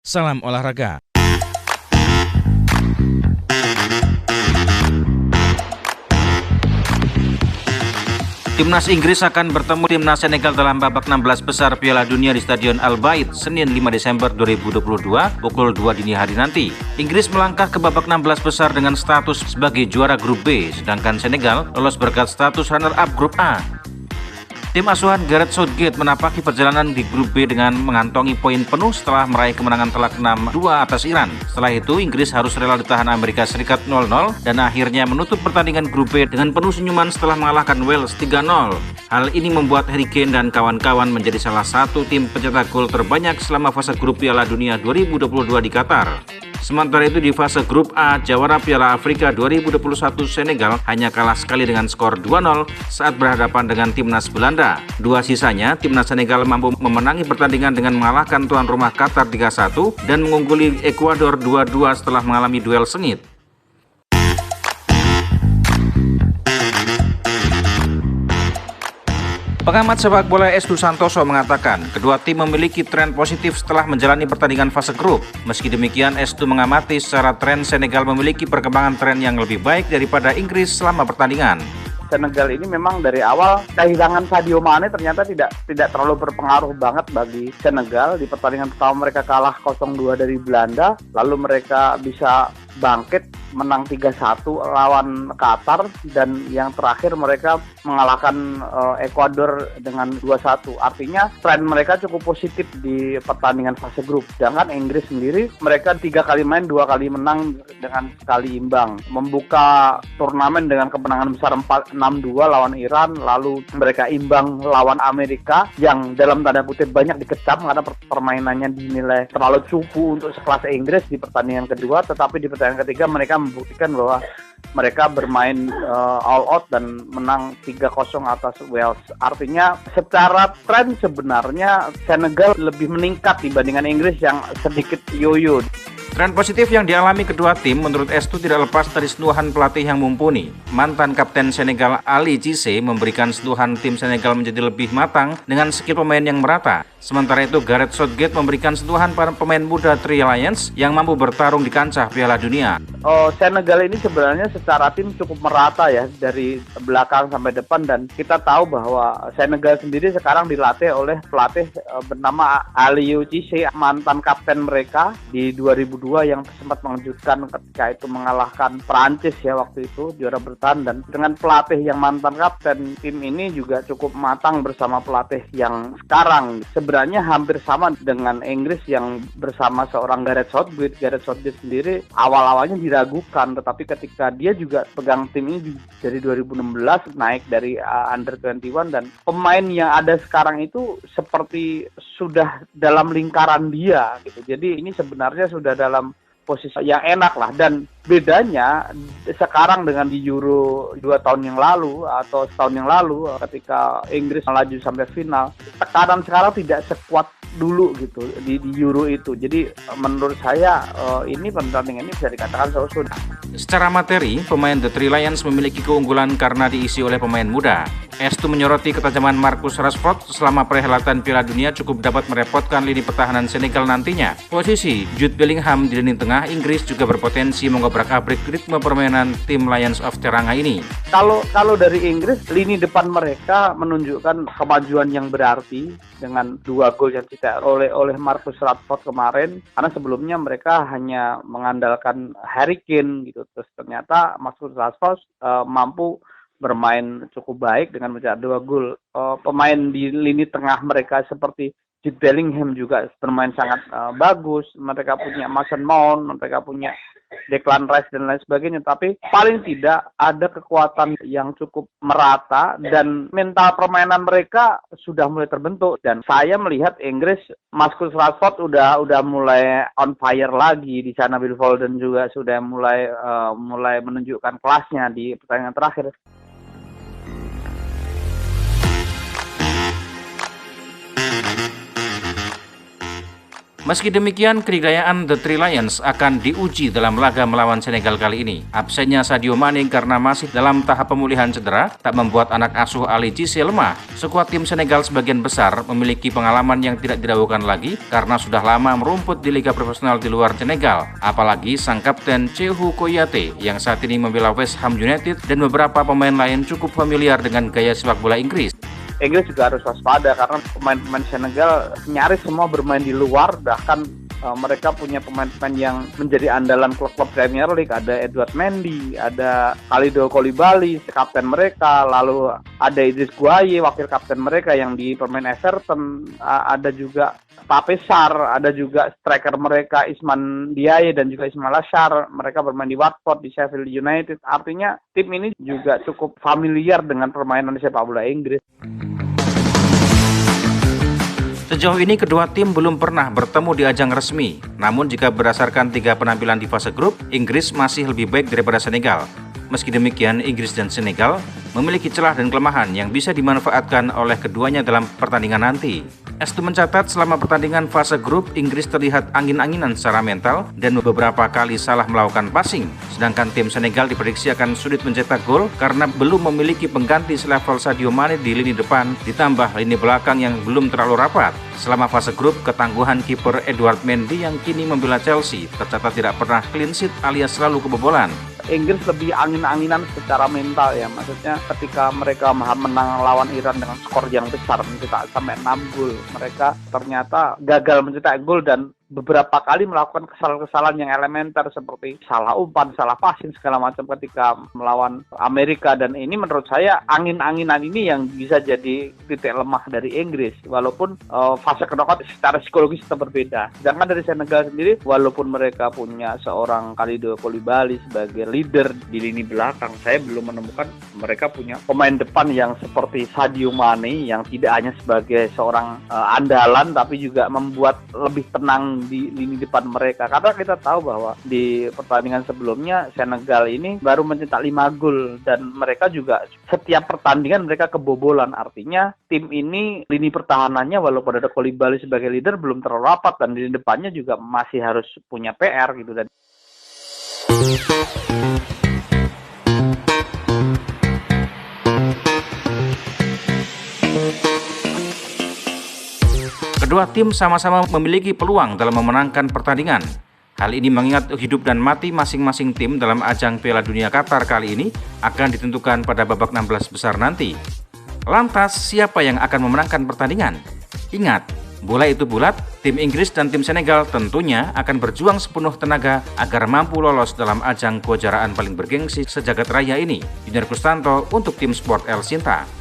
Salam olahraga. Timnas Inggris akan bertemu Timnas Senegal dalam babak 16 besar Piala Dunia di Stadion Al Bayt, Senin 5 Desember 2022, pukul 2 dini hari nanti. Inggris melangkah ke babak 16 besar dengan status sebagai juara grup B, sedangkan Senegal lolos berkat status runner-up grup A. Tim asuhan Gareth Southgate menapaki perjalanan di grup B dengan mengantongi poin penuh setelah meraih kemenangan telak 6-2 atas Iran. Setelah itu, Inggris harus rela ditahan Amerika Serikat 0-0 dan akhirnya menutup pertandingan grup B dengan penuh senyuman setelah mengalahkan Wales 3-0. Hal ini membuat Harry Kane dan kawan-kawan menjadi salah satu tim pencetak gol terbanyak selama fase grup Piala Dunia 2022 di Qatar. Sementara itu di fase grup A, jawara Piala Afrika 2021 Senegal hanya kalah sekali dengan skor 2-0 saat berhadapan dengan timnas Belanda. Dua sisanya, timnas Senegal mampu memenangi pertandingan dengan mengalahkan tuan rumah Qatar 3-1 dan mengungguli Ekuador 2-2 setelah mengalami duel sengit. Pengamat sepak bola Estu Santoso mengatakan kedua tim memiliki tren positif setelah menjalani pertandingan fase grup. Meski demikian, Estu mengamati secara tren Senegal memiliki perkembangan tren yang lebih baik daripada Inggris selama pertandingan. Senegal ini memang dari awal kehilangan Sadio Mane ternyata tidak terlalu berpengaruh banget bagi Senegal. Di pertandingan pertama mereka kalah 0-2 dari Belanda, lalu mereka bisa bangkit menang 3-1 lawan Qatar, dan yang terakhir mereka mengalahkan Ekuador dengan 2-1. Artinya tren mereka cukup positif di pertandingan fase grup. Sedangkan Inggris sendiri, mereka 3 kali main, 2 kali menang dengan sekali imbang. Membuka turnamen dengan kemenangan besar 6-2 lawan Iran, lalu mereka imbang lawan Amerika yang dalam tanda kutip banyak dikecam karena permainannya dinilai terlalu cupu untuk sekelas Inggris di pertandingan kedua, tetapi di pertandingan ketiga mereka membuktikan bahwa mereka bermain all out dan menang 3-0 atas Wales. Artinya secara tren sebenarnya Senegal lebih meningkat dibandingkan Inggris yang sedikit yoyo. Tren positif yang dialami kedua tim menurut Estu tidak lepas dari sentuhan pelatih yang mumpuni. Mantan kapten Senegal Ali Cissé memberikan sentuhan tim Senegal menjadi lebih matang dengan skill pemain yang merata. Sementara itu Gareth Southgate memberikan sentuhan para pemain muda Three Lions yang mampu bertarung di kancah Piala Dunia. Senegal ini sebenarnya secara tim cukup merata ya, dari belakang sampai depan, dan kita tahu bahwa Senegal sendiri sekarang dilatih oleh pelatih bernama Aliou Cissé, mantan kapten mereka di 2002 yang sempat mengejutkan ketika itu mengalahkan Prancis ya waktu itu juara bertahan. Dan dengan pelatih yang mantan kapten, tim ini juga cukup matang bersama pelatih yang sekarang. Sebenarnya hampir sama dengan Inggris yang bersama seorang Gareth Southgate. Gareth Southgate sendiri awal-awalnya diragukan, tetapi ketika dia juga pegang tim ini dari 2016, naik dari under 21, dan pemain yang ada sekarang itu seperti sudah dalam lingkaran dia gitu. Jadi ini sebenarnya sudah dalam posisi yang enak lah, dan bedanya sekarang dengan di Euro 2 tahun yang lalu atau setahun yang lalu ketika Inggris melaju sampai final, tekanan sekarang tidak sekuat dulu gitu di Euro itu. Jadi menurut saya ini pertandingan ini bisa dikatakan sudah. Secara materi, pemain The Three Lions memiliki keunggulan karena diisi oleh pemain muda. Estu menyoroti ketajaman Marcus Rashford selama perhelatan Piala Dunia cukup dapat merepotkan lini pertahanan Senegal nantinya. Posisi Jude Bellingham di lini tengah Inggris juga berpotensi mengobrak-abrik ritme permainan tim Lions of Teranga ini. Kalau dari Inggris, lini depan mereka menunjukkan kemajuan yang berarti dengan 2 gol yang tidak oleh Marcus Rashford kemarin, karena sebelumnya mereka hanya mengandalkan Harry Kane gitu. Terus ternyata Marcus Rashford mampu bermain cukup baik dengan mencetak 2 gol. Pemain di lini tengah mereka seperti Jude Bellingham juga bermain sangat bagus. Mereka punya Mason Mount, mereka punya Declan Rice dan lain sebagainya. Tapi paling tidak ada kekuatan yang cukup merata dan mental permainan mereka sudah mulai terbentuk. Dan saya melihat Inggris, Marcus Rashford udah mulai on fire lagi di sana. Phil Foden juga sudah mulai menunjukkan kelasnya di pertandingan terakhir. Meski demikian, kedikdayaan The Three Lions akan diuji dalam laga melawan Senegal kali ini. Absennya Sadio Mane karena masih dalam tahap pemulihan cedera tak membuat anak asuh Aliou Cissé lemah. Skuad tim Senegal sebagian besar memiliki pengalaman yang tidak diragukan lagi karena sudah lama merumput di liga profesional di luar Senegal. Apalagi sang kapten Cheikhou Kouyaté yang saat ini membela West Ham United dan beberapa pemain lain cukup familiar dengan gaya sepak bola Inggris. Inggris juga harus waspada karena pemain-pemain Senegal nyaris semua bermain di luar, bahkan mereka punya pemain-pemain yang menjadi andalan klub-klub Premier League. Ada Edouard Mendy, ada Kalidou Koulibaly, kapten mereka, lalu ada Idriss Gueye, wakil kapten mereka yang di pemain Everton, ada juga Pape Sarr, ada juga striker mereka Isman Diaye dan juga Ismail Assar, mereka bermain di Watford, di Sheffield United. Artinya tim ini juga cukup familiar dengan permainan sepak bola Inggris. Sejauh ini kedua tim belum pernah bertemu di ajang resmi. Namun jika berdasarkan 3 penampilan di fase grup, Inggris masih lebih baik daripada Senegal. Meski demikian, Inggris dan Senegal memiliki celah dan kelemahan yang bisa dimanfaatkan oleh keduanya dalam pertandingan nanti. S2 mencatat selama pertandingan fase grup, Inggris terlihat angin-anginan secara mental dan beberapa kali salah melakukan passing. Sedangkan tim Senegal diprediksi akan sulit mencetak gol karena belum memiliki pengganti selevel Sadio Mane di lini depan, ditambah lini belakang yang belum terlalu rapat. Selama fase grup, ketangguhan kiper Edouard Mendy yang kini membela Chelsea tercatat tidak pernah clean sheet alias selalu kebobolan. Inggris lebih angin-anginan secara mental ya, maksudnya ketika mereka menang lawan Iran dengan skor yang besar mencetak sampai 6 gol, mereka ternyata gagal mencetak gol dan beberapa kali melakukan kesalahan-kesalahan yang elementer seperti salah umpan, salah passing segala macam ketika melawan Amerika, dan ini menurut saya angin-anginan ini yang bisa jadi titik lemah dari Inggris walaupun fase knockout secara psikologis tetap berbeda. Sedangkan dari Senegal sendiri, walaupun mereka punya seorang Kalidou Koulibaly sebagai leader di lini belakang, saya belum menemukan mereka punya pemain depan yang seperti Sadio Mane yang tidak hanya sebagai seorang andalan tapi juga membuat lebih tenang di lini depan mereka, karena kita tahu bahwa di pertandingan sebelumnya Senegal ini baru mencetak 5 gol dan mereka juga setiap pertandingan mereka kebobolan. Artinya tim ini lini pertahanannya walaupun ada Koulibaly sebagai leader belum terlalu rapat dan lini depannya juga masih harus punya PR gitu. Dan kedua tim sama-sama memiliki peluang dalam memenangkan pertandingan. Hal ini mengingat hidup dan mati masing-masing tim dalam ajang Piala Dunia Qatar kali ini akan ditentukan pada babak 16 besar nanti. Lantas, siapa yang akan memenangkan pertandingan? Ingat, bola itu bulat, tim Inggris dan tim Senegal tentunya akan berjuang sepenuh tenaga agar mampu lolos dalam ajang kejuaraan paling bergengsi sejagat raya ini. Junior Kustanto untuk tim Sport El Sinta.